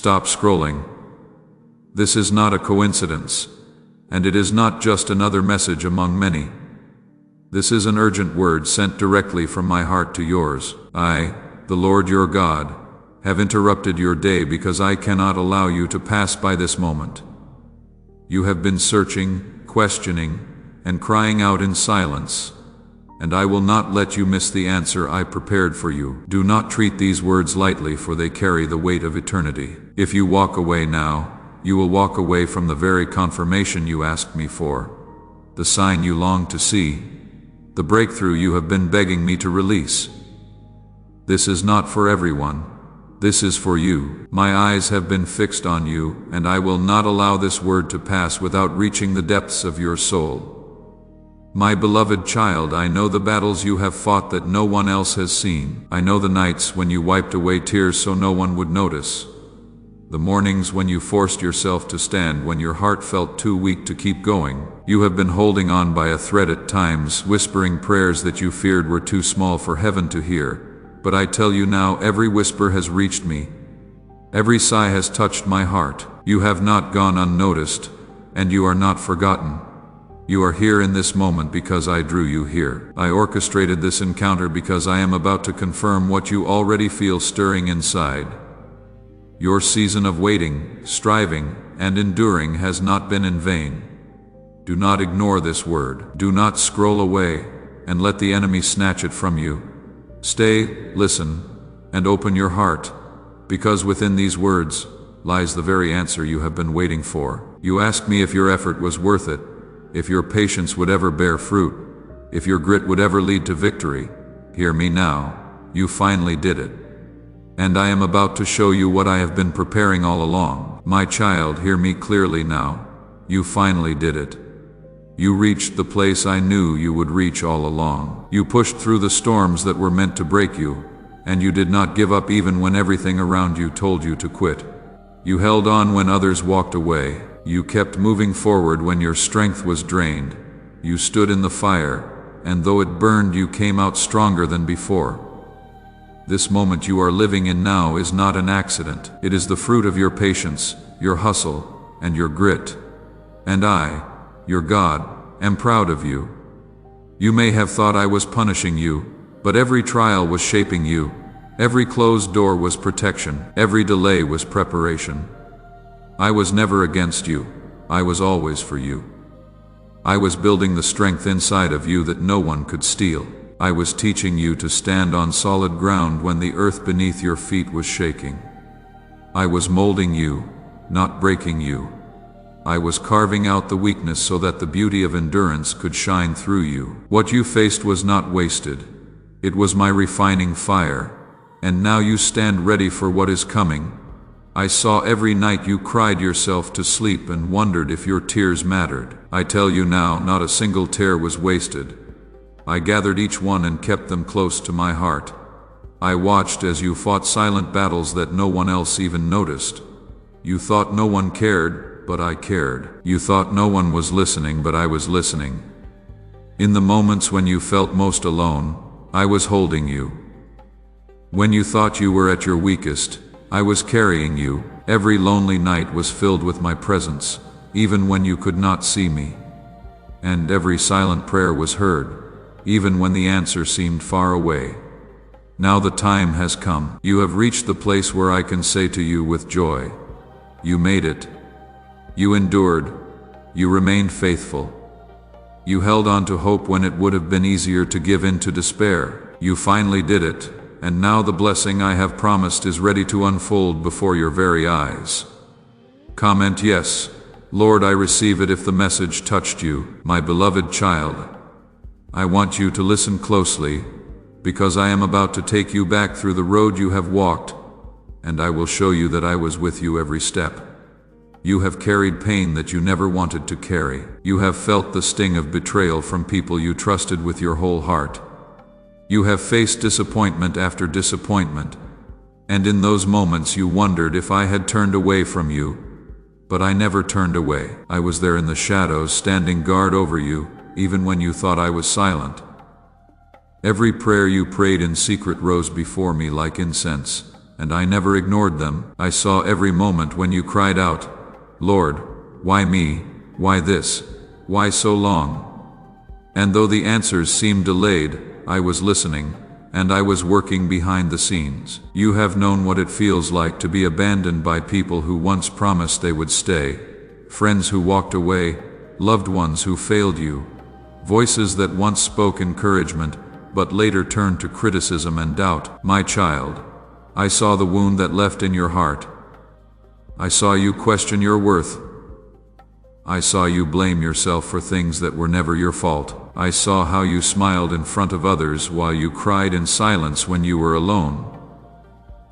Stop scrolling. This is not a coincidence, and it is not just another message among many. This is an urgent word sent directly from my heart to yours. I, the Lord your God, have interrupted your day because I cannot allow you to pass by this moment. You have been searching, questioning, and crying out in silence, and I will not let you miss the answer I prepared for you. Do not treat these words lightly, for they carry the weight of eternity. If you walk away now, you will walk away from the very confirmation you asked me for, the sign you long to see, the breakthrough you have been begging me to release. This is not for everyone. This is for you. My eyes have been fixed on you, and I will not allow this word to pass without reaching the depths of your soul. My beloved child, I know the battles you have fought that no one else has seen. I know the nights when you wiped away tears so no one would notice. The mornings when you forced yourself to stand when your heart felt too weak to keep going. You have been holding on by a thread at times, whispering prayers that you feared were too small for heaven to hear. But I tell you now, every whisper has reached me. Every sigh has touched my heart. You have not gone unnoticed, and you are not forgotten. You are here in this moment because I drew you here. I orchestrated this encounter because I am about to confirm what you already feel stirring inside. Your season of waiting, striving, and enduring has not been in vain. Do not ignore this word. Do not scroll away and let the enemy snatch it from you. Stay, listen, and open your heart, because within these words lies the very answer you have been waiting for. You asked me if your effort was worth it, if your patience would ever bear fruit, if your grit would ever lead to victory. Hear me now. You finally did it. And I am about to show you what I have been preparing all along. My child, hear me clearly now. You finally did it. You reached the place I knew you would reach all along. You pushed through the storms that were meant to break you, and you did not give up even when everything around you told you to quit. You held on when others walked away. You kept moving forward when your strength was drained. You stood in the fire, and though it burned, you came out stronger than before. This moment you are living in now is not an accident. It is the fruit of your patience, your hustle, and your grit. And I, your God, am proud of you. You may have thought I was punishing you, but every trial was shaping you. Every closed door was protection. Every delay was preparation. I was never against you. I was always for you. I was building the strength inside of you that no one could steal. I was teaching you to stand on solid ground when the earth beneath your feet was shaking. I was molding you, not breaking you. I was carving out the weakness so that the beauty of endurance could shine through you. What you faced was not wasted. It was my refining fire, and now you stand ready for what is coming. I saw every night you cried yourself to sleep and wondered if your tears mattered. I tell you now, not a single tear was wasted. I gathered each one and kept them close to my heart. I watched as you fought silent battles that no one else even noticed. You thought no one cared, but I cared. You thought no one was listening, but I was listening. In the moments when you felt most alone, I was holding you. When you thought you were at your weakest, I was carrying you. Every lonely night was filled with my presence, even when you could not see me. And every silent prayer was heard, even when the answer seemed far away. Now the time has come. You have reached the place where I can say to you with joy, you made it. You endured. You remained faithful. You held on to hope when it would have been easier to give in to despair. You finally did it, and now the blessing I have promised is ready to unfold before your very eyes. Comment yes, Lord, I receive it if the message touched you, my beloved child. I want you to listen closely, because I am about to take you back through the road you have walked, and I will show you that I was with you every step. You have carried pain that you never wanted to carry. You have felt the sting of betrayal from people you trusted with your whole heart. You have faced disappointment after disappointment, and in those moments you wondered if I had turned away from you. But I never turned away. I was there in the shadows, standing guard over you, even when you thought I was silent. Every prayer you prayed in secret rose before me like incense, and I never ignored them. I saw every moment when you cried out, "Lord, why me? Why this? Why so long?" And though the answers seemed delayed, I was listening, and I was working behind the scenes. You have known what it feels like to be abandoned by people who once promised they would stay, friends who walked away, loved ones who failed you, voices that once spoke encouragement, but later turned to criticism and doubt. My child, I saw the wound that left in your heart. I saw you question your worth. I saw you blame yourself for things that were never your fault. I saw how you smiled in front of others while you cried in silence when you were alone.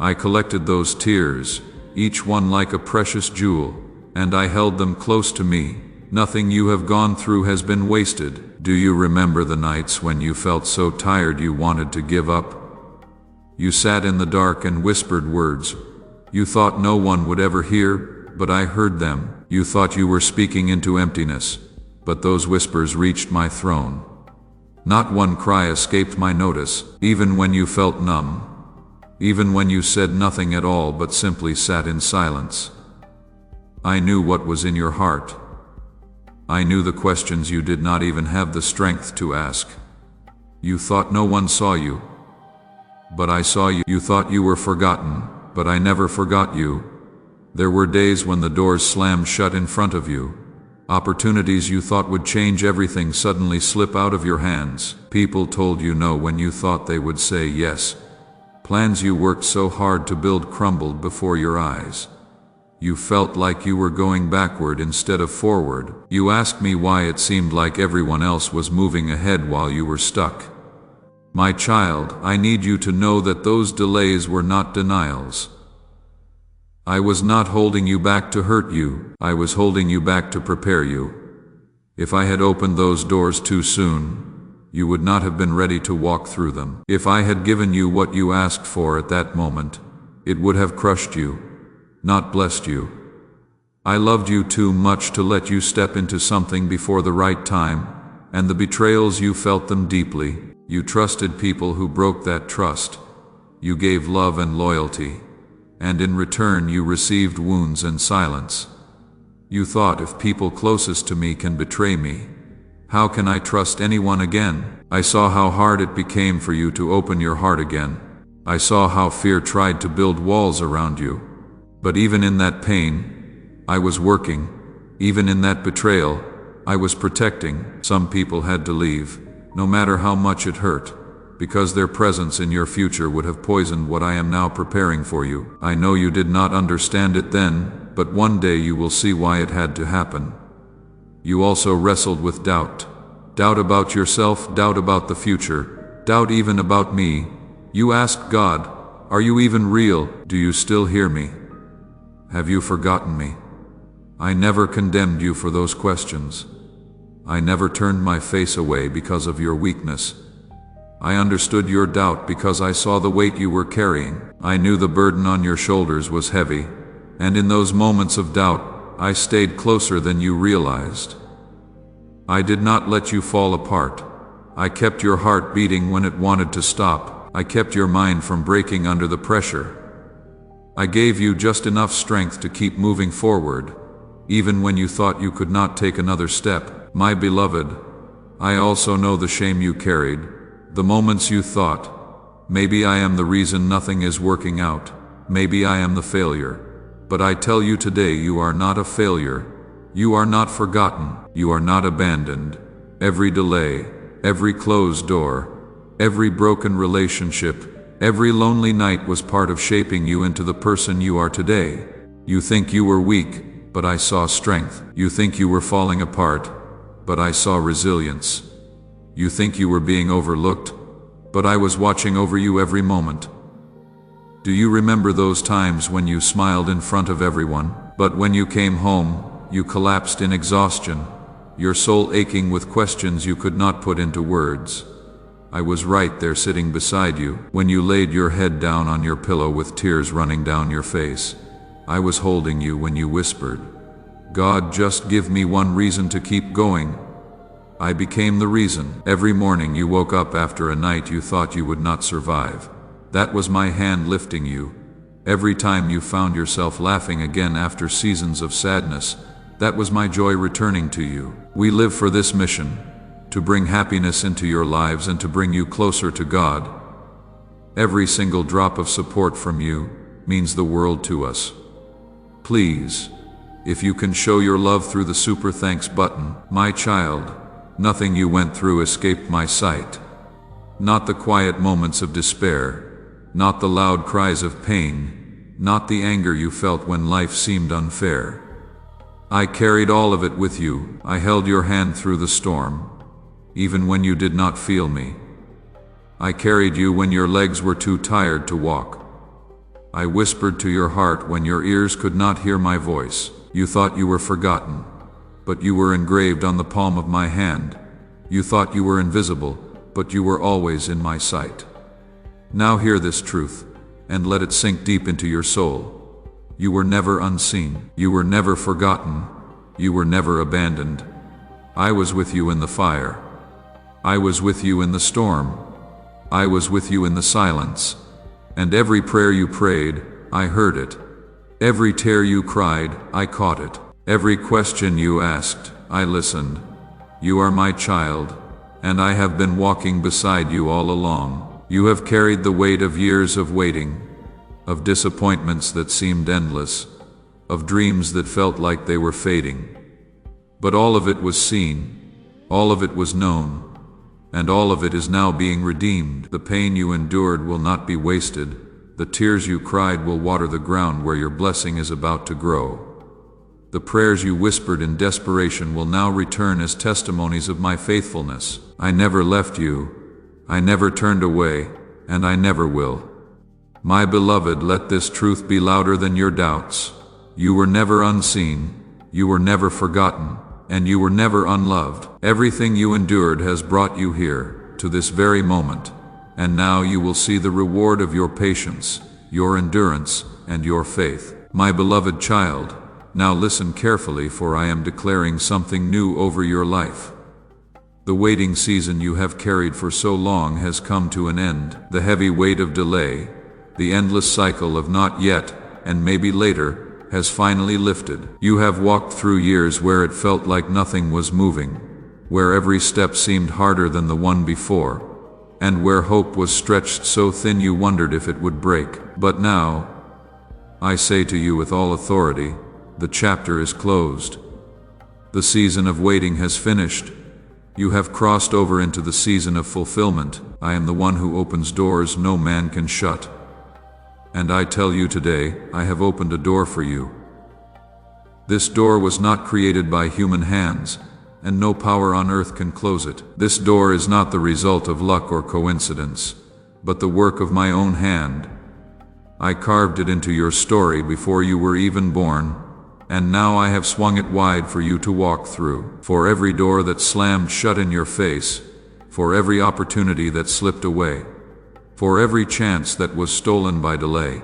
I collected those tears, each one like a precious jewel, and I held them close to me. Nothing you have gone through has been wasted. Do you remember the nights when you felt so tired you wanted to give up? You sat in the dark and whispered words. You thought no one would ever hear, but I heard them. You thought you were speaking into emptiness, but those whispers reached my throne. Not one cry escaped my notice, even when you felt numb, even when you said nothing at all but simply sat in silence. I knew what was in your heart. I knew the questions you did not even have the strength to ask. You thought no one saw you, but I saw you. You thought you were forgotten, but I never forgot you. There were days when the doors slammed shut in front of you. Opportunities you thought would change everything suddenly slip out of your hands. People told you no when you thought they would say yes. Plans you worked so hard to build crumbled before your eyes. You felt like you were going backward instead of forward. You asked me why it seemed like everyone else was moving ahead while you were stuck. My child, I need you to know that those delays were not denials. I was not holding you back to hurt you. I was holding you back to prepare you. If I had opened those doors too soon, you would not have been ready to walk through them. If I had given you what you asked for at that moment, it would have crushed you, not blessed you. I loved you too much to let you step into something before the right time, and the betrayals you felt them deeply. You trusted people who broke that trust. You gave love and loyalty, and in return you received wounds and silence. You thought, if people closest to me can betray me, how can I trust anyone again? I saw how hard it became for you to open your heart again. I saw how fear tried to build walls around you. But even in that pain, I was working. Even in that betrayal, I was protecting. Some people had to leave, no matter how much it hurt, because their presence in your future would have poisoned what I am now preparing for you. I know you did not understand it then, but one day you will see why it had to happen. You also wrestled with doubt. Doubt about yourself, doubt about the future, doubt even about me. You asked God, "Are you even real? Do you still hear me? Have you forgotten me?" I never condemned you for those questions. I never turned my face away because of your weakness. I understood your doubt because I saw the weight you were carrying. I knew the burden on your shoulders was heavy, and in those moments of doubt, I stayed closer than you realized. I did not let you fall apart. I kept your heart beating when it wanted to stop. I kept your mind from breaking under the pressure. I gave you just enough strength to keep moving forward, even when you thought you could not take another step. My beloved, I also know the shame you carried, the moments you thought, maybe I am the reason nothing is working out, maybe I am the failure. But I tell you today, you are not a failure. You are not forgotten. You are not abandoned. Every delay, every closed door, every broken relationship, every lonely night was part of shaping you into the person you are today. You think you were weak, but I saw strength. You think you were falling apart, but I saw resilience. You think you were being overlooked, but I was watching over you every moment. Do you remember those times when you smiled in front of everyone, but when you came home, you collapsed in exhaustion, your soul aching with questions you could not put into words? I was right there sitting beside you when you laid your head down on your pillow with tears running down your face. I was holding you when you whispered, "God, just give me one reason to keep going." I became the reason. Every morning you woke up after a night you thought you would not survive. That was my hand lifting you, Every time you found yourself laughing again after seasons of sadness, that was my joy returning to you. We live for this mission, to bring happiness into your lives and to bring you closer to God. Every single drop of support from you means the world to us. Please, if you can show your love through the super thanks button, my child, nothing you went through escaped my sight. Not the quiet moments of despair, not the loud cries of pain, not the anger you felt when life seemed unfair. I carried all of it with you. I held your hand through the storm, even when you did not feel me. I carried you when your legs were too tired to walk. I whispered to your heart when your ears could not hear my voice. You thought you were forgotten, but you were engraved on the palm of my hand. You thought you were invisible, but you were always in my sight. Now hear this truth, and let it sink deep into your soul. You were never unseen. You were never forgotten. You were never abandoned. I was with you in the fire. I was with you in the storm. I was with you in the silence. And every prayer you prayed, I heard it. Every tear you cried, I caught it. Every question you asked, I listened. You are my child, and I have been walking beside you all along. You have carried the weight of years of waiting, of disappointments that seemed endless, of dreams that felt like they were fading. But all of it was seen, all of it was known, and all of it is now being redeemed. The pain you endured will not be wasted. The tears you cried will water the ground where your blessing is about to grow. The prayers you whispered in desperation will now return as testimonies of my faithfulness. I never left you, I never turned away, and I never will. My beloved, let this truth be louder than your doubts. You were never unseen, you were never forgotten, and you were never unloved. Everything you endured has brought you here, to this very moment, and now you will see the reward of your patience, your endurance, and your faith. My beloved child, now listen carefully, for I am declaring something new over your life. The waiting season you have carried for so long has come to an end. The heavy weight of delay, the endless cycle of not yet, and maybe later, has finally lifted. You have walked through years where it felt like nothing was moving, where every step seemed harder than the one before, and where hope was stretched so thin you wondered if it would break. But now, I say to you with all authority, the chapter is closed. The season of waiting has finished. You have crossed over into the season of fulfillment. I am the one who opens doors no man can shut. And I tell you today, I have opened a door for you. This door was not created by human hands, and no power on earth can close it. This door is not the result of luck or coincidence, but the work of my own hand. I carved it into your story before you were even born, and now I have swung it wide for you to walk through. For every door that slammed shut in your face, for every opportunity that slipped away, for every chance that was stolen by delay,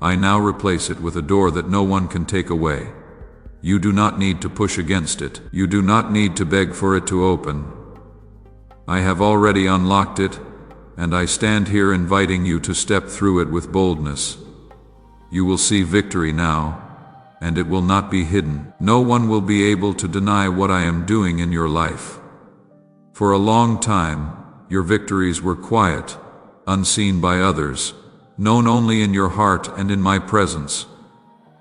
I now replace it with a door that no one can take away. You do not need to push against it. You do not need to beg for it to open. I have already unlocked it, and I stand here inviting you to step through it with boldness. You will see victory now, and it will not be hidden. No one will be able to deny what I am doing in your life. For a long time, your victories were quiet, unseen by others, known only in your heart and in my presence.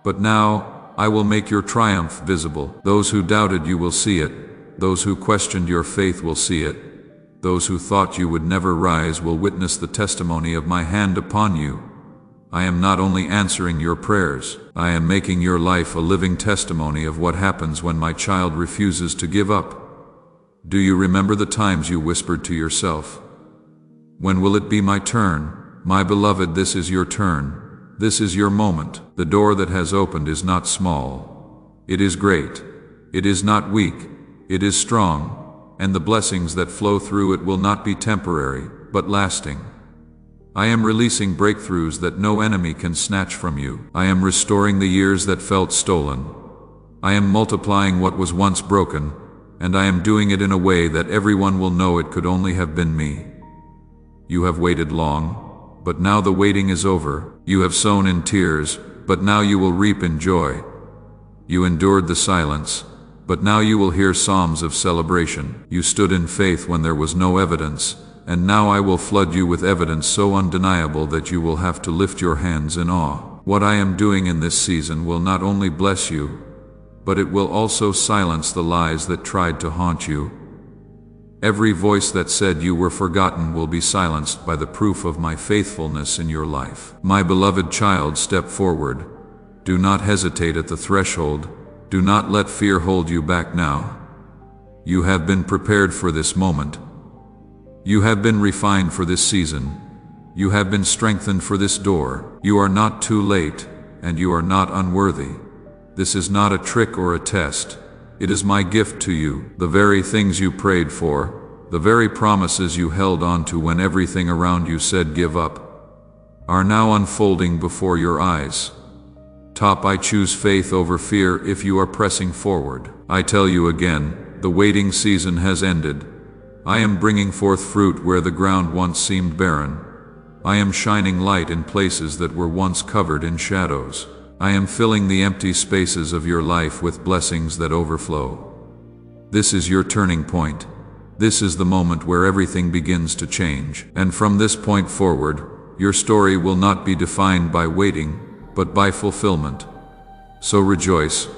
But now, I will make your triumph visible. Those who doubted you will see it. Those who questioned your faith will see it. Those who thought you would never rise will witness the testimony of my hand upon you. I am not only answering your prayers, I am making your life a living testimony of what happens when my child refuses to give up. Do you remember the times you whispered to yourself, "When will it be my turn?" My beloved, this is your turn. This is your moment. The door that has opened is not small. It is great. It is not weak. It is strong. And the blessings that flow through it will not be temporary, but lasting. I am releasing breakthroughs that no enemy can snatch from you. I am restoring the years that felt stolen. I am multiplying what was once broken, and I am doing it in a way that everyone will know it could only have been me. You have waited long, but now the waiting is over. You have sown in tears, but now you will reap in joy. You endured the silence, but now you will hear psalms of celebration. You stood in faith when there was no evidence, and now I will flood you with evidence so undeniable that you will have to lift your hands in awe. What I am doing in this season will not only bless you, but it will also silence the lies that tried to haunt you. Every voice that said you were forgotten will be silenced by the proof of my faithfulness in your life. My beloved child, step forward. Do not hesitate at the threshold. Do not let fear hold you back now. You have been prepared for this moment. You have been refined for this season. You have been strengthened for this door. You are not too late, and you are not unworthy. This is not a trick or a test. It is my gift to you. The very things you prayed for, the very promises you held on to when everything around you said give up, are now unfolding before your eyes. I choose faith over fear if you are pressing forward. I tell you again, the waiting season has ended. I am bringing forth fruit where the ground once seemed barren. I am shining light in places that were once covered in shadows. I am filling the empty spaces of your life with blessings that overflow. This is your turning point. This is the moment where everything begins to change. And from this point forward, your story will not be defined by waiting, but by fulfillment. So rejoice,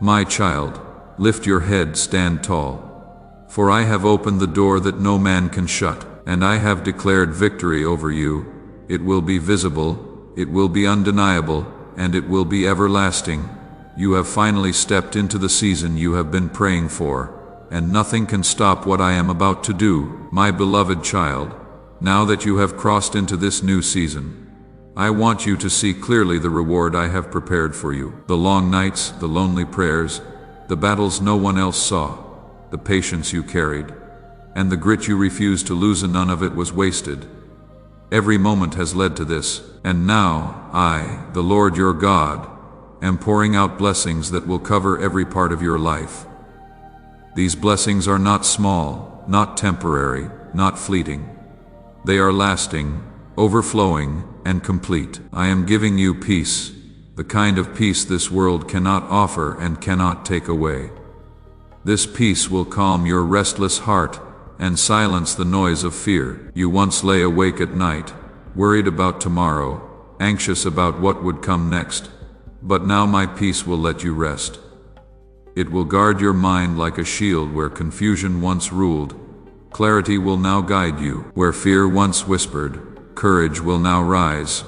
my child. Lift your head, stand tall. For I have opened the door that no man can shut, and I have declared victory over you. It will be visible, it will be undeniable, and it will be everlasting. You have finally stepped into the season you have been praying for, and nothing can stop what I am about to do. My beloved child, now that you have crossed into this new season, I want you to see clearly the reward I have prepared for you. The long nights, the lonely prayers, the battles no one else saw, the patience you carried, and the grit you refused to lose, and none of it was wasted. Every moment has led to this, and now I, the Lord your God, am pouring out blessings that will cover every part of your life. These blessings are not small, not temporary, not fleeting. They are lasting, overflowing, and complete. I am giving you peace, the kind of peace this world cannot offer and cannot take away. This peace will calm your restless heart and silence the noise of fear. You once lay awake at night, worried about tomorrow, anxious about what would come next. But now my peace will let you rest. It will guard your mind like a shield. Where confusion once ruled, clarity will now guide you. Where fear once whispered, courage will now rise.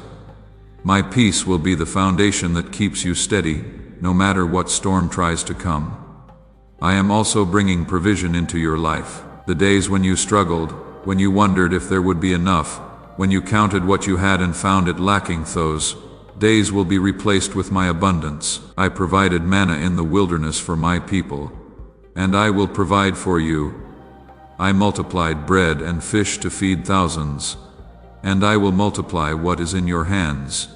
My peace will be the foundation that keeps you steady, no matter what storm tries to come. I am also bringing provision into your life. The days when you struggled, when you wondered if there would be enough, when you counted what you had and found it lacking, those days will be replaced with my abundance. I provided manna in the wilderness for my people, and I will provide for you. I multiplied bread and fish to feed thousands, and I will multiply what is in your hands.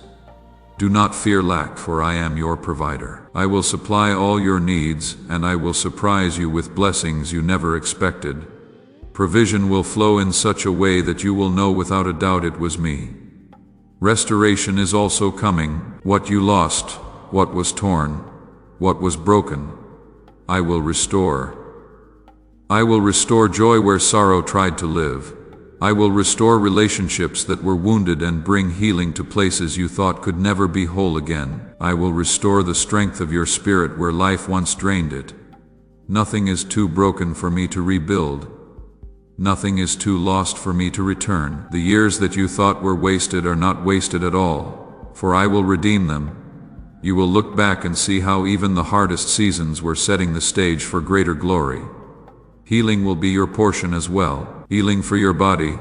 Do not fear lack, for I am your provider. I will supply all your needs, and I will surprise you with blessings you never expected. Provision will flow in such a way that you will know without a doubt it was me. Restoration is also coming. What you lost, what was torn, what was broken, I will restore. I will restore joy where sorrow tried to live. I will restore relationships that were wounded and bring healing to places you thought could never be whole again. I will restore the strength of your spirit where life once drained it. Nothing is too broken for me to rebuild. Nothing is too lost for me to return. The years that you thought were wasted are not wasted at all, for I will redeem them. You will look back and see how even the hardest seasons were setting the stage for greater glory. Healing will be your portion as well. Healing for your body,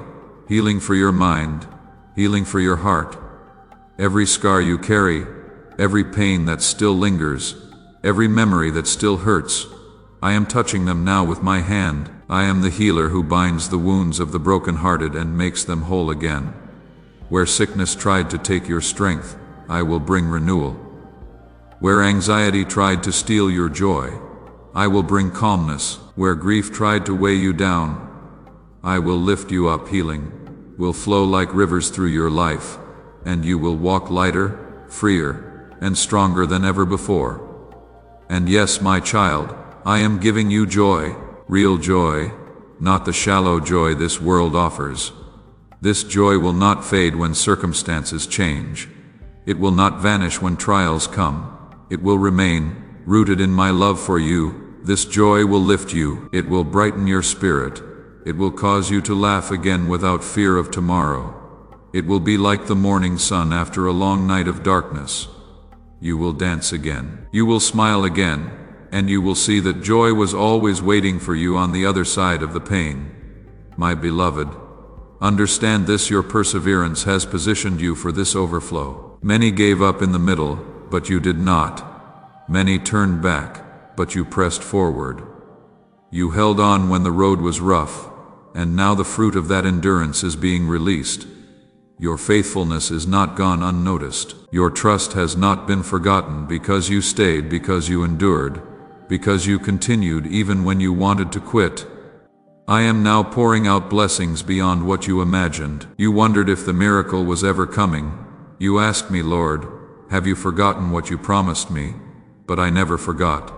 healing for your mind, healing for your heart. Every scar you carry, every pain that still lingers, every memory that still hurts, I am touching them now with my hand. I am the healer who binds the wounds of the brokenhearted and makes them whole again. Where sickness tried to take your strength, I will bring renewal. Where anxiety tried to steal your joy, I will bring calmness. Where grief tried to weigh you down, I will lift you up, healing. will flow like rivers through your life, and you will walk lighter, freer, and stronger than ever before. And yes, my child, I am giving you joy, real joy, not the shallow joy this world offers. This joy will not fade when circumstances change. It will not vanish when trials come. It will remain, rooted in my love for you. This joy will lift you. It will brighten your spirit. It will cause you to laugh again without fear of tomorrow. It will be like the morning sun after a long night of darkness. You will dance again. You will smile again, and you will see that joy was always waiting for you on the other side of the pain. My beloved, understand this: your perseverance has positioned you for this overflow. Many gave up in the middle, but you did not. Many turned back, but you pressed forward. You held on when the road was rough, and now the fruit of that endurance is being released. Your faithfulness is not gone unnoticed. Your trust has not been forgotten, because you stayed, because you endured, because you continued even when you wanted to quit. I am now pouring out blessings beyond what you imagined. You wondered if the miracle was ever coming. You asked me, Lord, have you forgotten what you promised me? But I never forgot.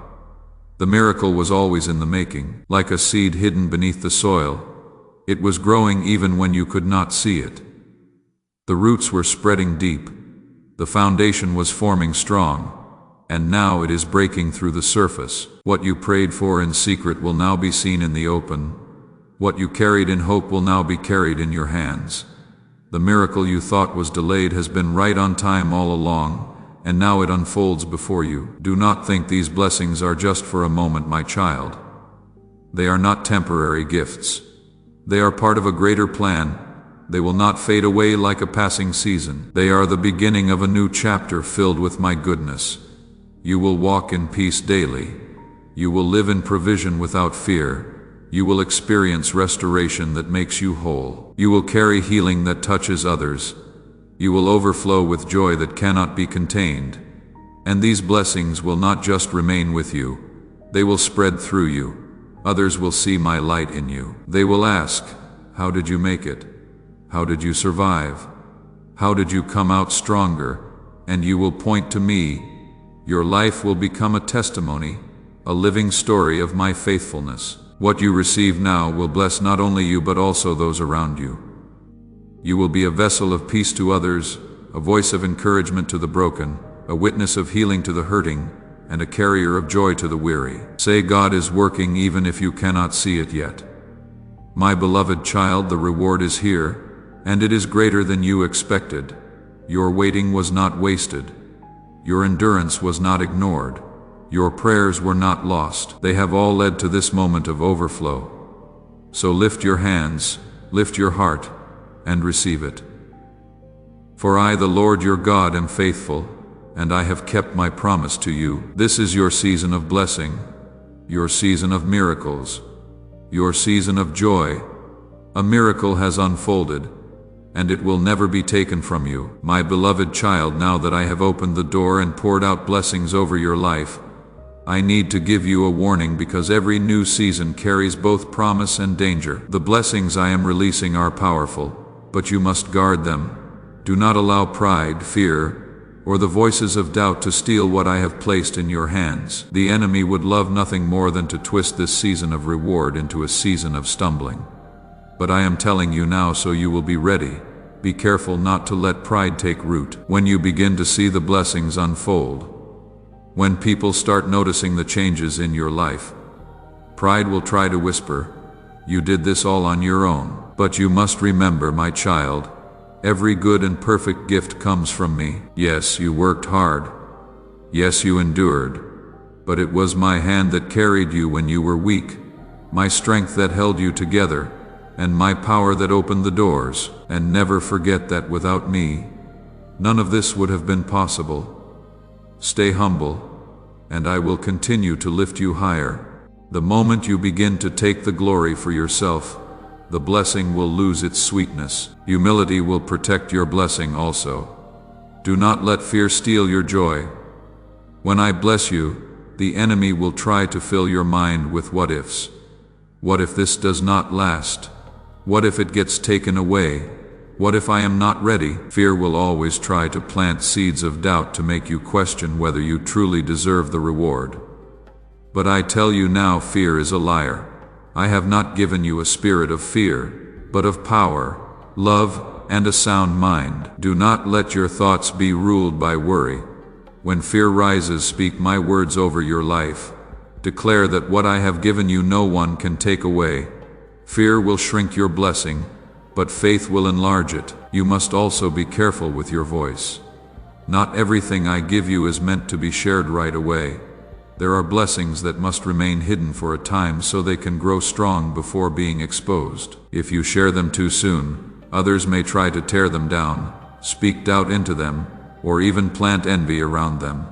The miracle was always in the making, like a seed hidden beneath the soil. It was growing even when you could not see it. The roots were spreading deep. The foundation was forming strong. And now it is breaking through the surface. What you prayed for in secret will now be seen in the open. What you carried in hope will now be carried in your hands. The miracle you thought was delayed has been right on time all along, and now it unfolds before you. Do not think these blessings are just for a moment, my child. They are not temporary gifts. They are part of a greater plan. They will not fade away like a passing season. They are the beginning of a new chapter filled with my goodness. You will walk in peace daily. You will live in provision without fear. You will experience restoration that makes you whole. You will carry healing that touches others. You will overflow with joy that cannot be contained. And these blessings will not just remain with you. They will spread through you. Others will see my light in you. They will ask, how did you make it? How did you survive? How did you come out stronger? And you will point to me. Your life will become a testimony, a living story of my faithfulness. What you receive now will bless not only you but also those around you. You will be a vessel of peace to others, a voice of encouragement to the broken, a witness of healing to the hurting, and a carrier of joy to the weary. Say, God is working even if you cannot see it yet. My beloved child, the reward is here, and it is greater than you expected. Your waiting was not wasted. Your endurance was not ignored. Your prayers were not lost. They have all led to this moment of overflow. So lift your hands, lift your heart, and receive it. For I, the Lord your God, am faithful, and I have kept my promise to you. This is your season of blessing, your season of miracles, your season of joy. A miracle has unfolded, and it will never be taken from you. My beloved child, now that I have opened the door and poured out blessings over your life, I need to give you a warning, because every new season carries both promise and danger. The blessings I am releasing are powerful, but you must guard them. Do not allow pride, fear, or the voices of doubt to steal what I have placed in your hands. The enemy would love nothing more than to twist this season of reward into a season of stumbling. But I am telling you now so you will be ready. Be careful not to let pride take root. When you begin to see the blessings unfold, when people start noticing the changes in your life, pride will try to whisper, you did this all on your own. But you must remember, my child, every good and perfect gift comes from me. Yes, you worked hard. Yes, you endured. But it was my hand that carried you when you were weak, my strength that held you together, and my power that opened the doors. And never forget that without me, none of this would have been possible. Stay humble, and I will continue to lift you higher. The moment you begin to take the glory for yourself, the blessing will lose its sweetness. Humility will protect your blessing also. Do not let fear steal your joy. When I bless you, the enemy will try to fill your mind with what ifs. What if this does not last? What if it gets taken away? What if I am not ready? Fear will always try to plant seeds of doubt to make you question whether you truly deserve the reward. But I tell you now, fear is a liar. I have not given you a spirit of fear, but of power, love, and a sound mind. Do not let your thoughts be ruled by worry. When fear rises, speak my words over your life. Declare that what I have given you no one can take away. Fear will shrink your blessing, but faith will enlarge it. You must also be careful with your voice. Not everything I give you is meant to be shared right away. There are blessings that must remain hidden for a time so they can grow strong before being exposed. If you share them too soon, others may try to tear them down, speak doubt into them, or even plant envy around them.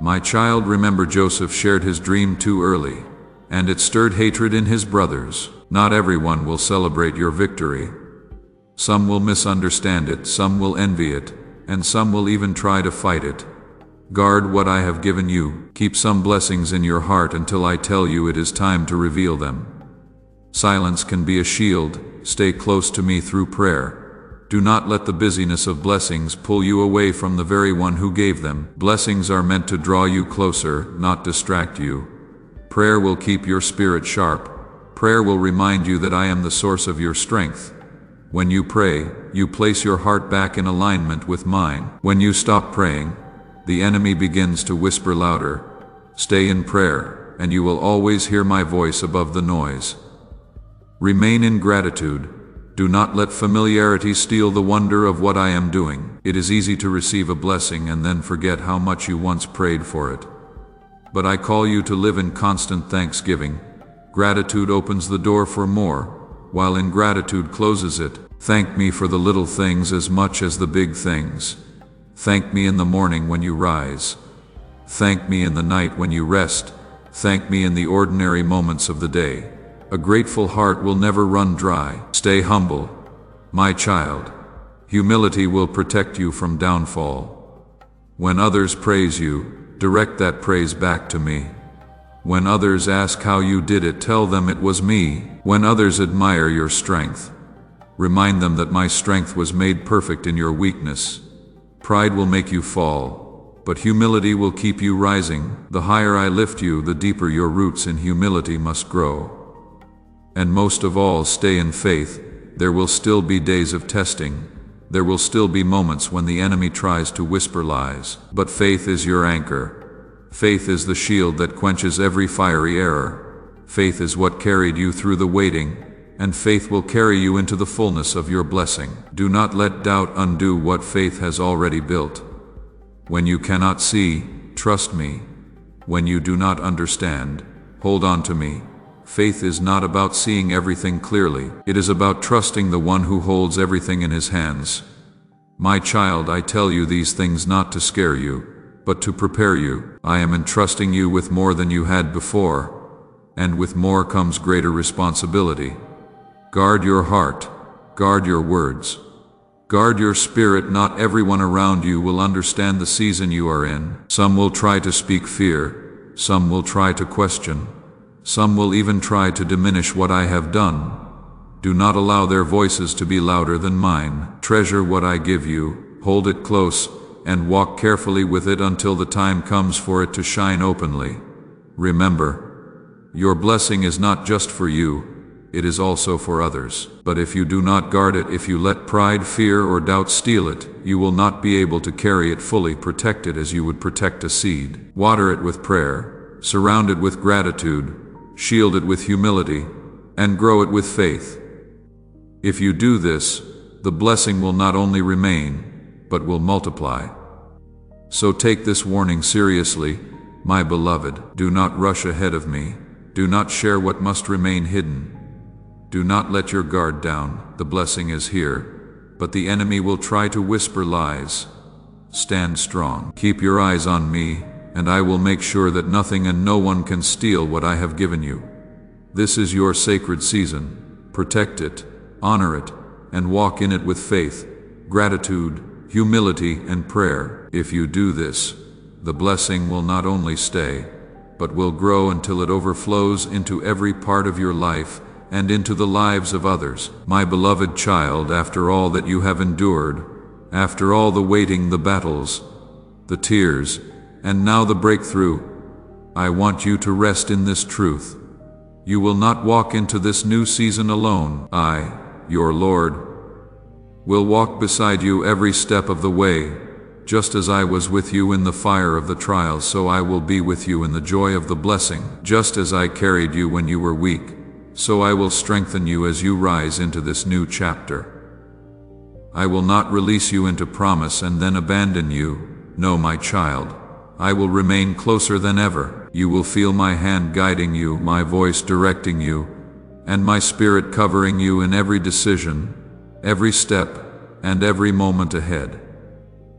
My child, remember Joseph shared his dream too early, and it stirred hatred in his brothers. Not everyone will celebrate your victory. Some will misunderstand it, some will envy it, and some will even try to fight it. Guard what I have given you. Keep some blessings in your heart until I tell you it is time to reveal them. Silence can be a shield. Stay close to me through prayer. Do not let the busyness of blessings pull you away from the very one who gave them. Blessings are meant to draw you closer, not distract you. Prayer will keep your spirit sharp. Prayer will remind you that I am the source of your strength. When you pray, you place your heart back in alignment with mine. When you stop praying, the enemy begins to whisper louder. Stay in prayer, and you will always hear my voice above the noise. Remain in gratitude. Do not let familiarity steal the wonder of what I am doing. It is easy to receive a blessing and then forget how much you once prayed for it. But I call you to live in constant thanksgiving. Gratitude opens the door for more, while ingratitude closes it. Thank me for the little things as much as the big things. Thank me in the morning when you rise. Thank me in the night when you rest. Thank me in the ordinary moments of the day. A grateful heart will never run dry. Stay humble, my child. Humility will protect you from downfall. When others praise you, direct that praise back to me. When others ask how you did it, tell them it was me. When others admire your strength, remind them that my strength was made perfect in your weakness. Pride will make you fall, but humility will keep you rising. The higher I lift you, the deeper your roots in humility must grow. And most of all, stay in faith. There will still be days of testing. There will still be moments when the enemy tries to whisper lies. But faith is your anchor. Faith is the shield that quenches every fiery error. Faith is what carried you through the waiting, and faith will carry you into the fullness of your blessing. Do not let doubt undo what faith has already built. When you cannot see, trust me. When you do not understand, hold on to me. Faith is not about seeing everything clearly. It is about trusting the one who holds everything in his hands. My child, I tell you these things not to scare you, but to prepare you. I am entrusting you with more than you had before, and with more comes greater responsibility. Guard your heart. Guard your words. Guard your spirit. Not everyone around you will understand the season you are in. Some will try to speak fear. Some will try to question. Some will even try to diminish what I have done. Do not allow their voices to be louder than mine. Treasure what I give you, hold it close, and walk carefully with it until the time comes for it to shine openly. Remember, your blessing is not just for you, it is also for others. But if you do not guard it, if you let pride, fear, or doubt steal it, you will not be able to carry it fully. Protect it as you would protect a seed. Water it with prayer, surround it with gratitude, shield it with humility, and grow it with faith. If you do this, the blessing will not only remain, but will multiply. So take this warning seriously, my beloved. Do not rush ahead of me. Do not share what must remain hidden. Do not let your guard down. The blessing is here, but the enemy will try to whisper lies. Stand strong. Keep your eyes on me, and I will make sure that nothing and no one can steal what I have given you. This is your sacred season. Protect it, honor it, and walk in it with faith, gratitude, humility, and prayer. If you do this, the blessing will not only stay, but will grow until it overflows into every part of your life and into the lives of others. My beloved child, after all that you have endured, after all the waiting, the battles, the tears, and now the breakthrough, I want you to rest in this truth. You will not walk into this new season alone. I, your Lord, will walk beside you every step of the way. Just as I was with you in the fire of the trials, so I will be with you in the joy of the blessing. Just as I carried you when you were weak, so I will strengthen you as you rise into this new chapter. I will not release you into promise and then abandon you. No, my child, I will remain closer than ever. You will feel my hand guiding you, my voice directing you, and my spirit covering you in every decision, every step, and every moment ahead.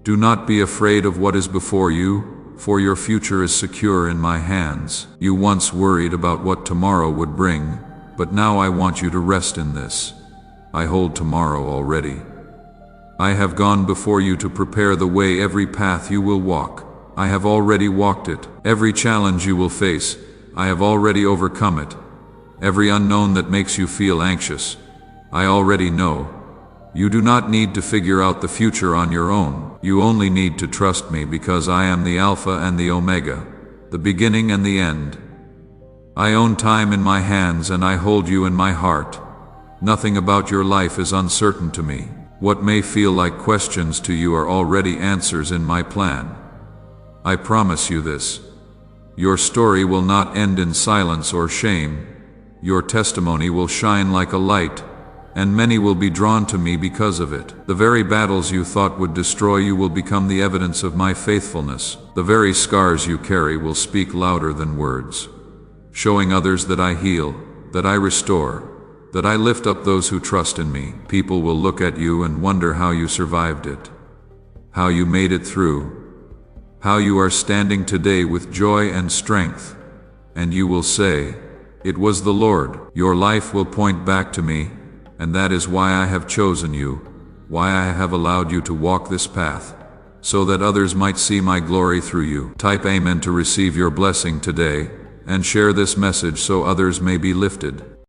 Do not be afraid of what is before you, for your future is secure in my hands. You once worried about what tomorrow would bring, but now I want you to rest in this. I hold tomorrow already. I have gone before you to prepare the way. Every path you will walk, I have already walked it. Every challenge you will face, I have already overcome it. Every unknown that makes you feel anxious, I already know. You do not need to figure out the future on your own. You only need to trust me, because I am the Alpha and the Omega, the beginning and the end. I own time in my hands and I hold you in my heart. Nothing about your life is uncertain to me. What may feel like questions to you are already answers in my plan. I promise you this. Your story will not end in silence or shame. Your testimony will shine like a light, and many will be drawn to me because of it. The very battles you thought would destroy you will become the evidence of my faithfulness. The very scars you carry will speak louder than words, showing others that I heal, that I restore, that I lift up those who trust in me. People will look at you and wonder how you survived it, how you made it through, how you are standing today with joy and strength. And you will say, "It was the Lord." Your life will point back to me, and that is why I have chosen you, why I have allowed you to walk this path, so that others might see my glory through you. Type Amen to receive your blessing today, and share this message so others may be lifted.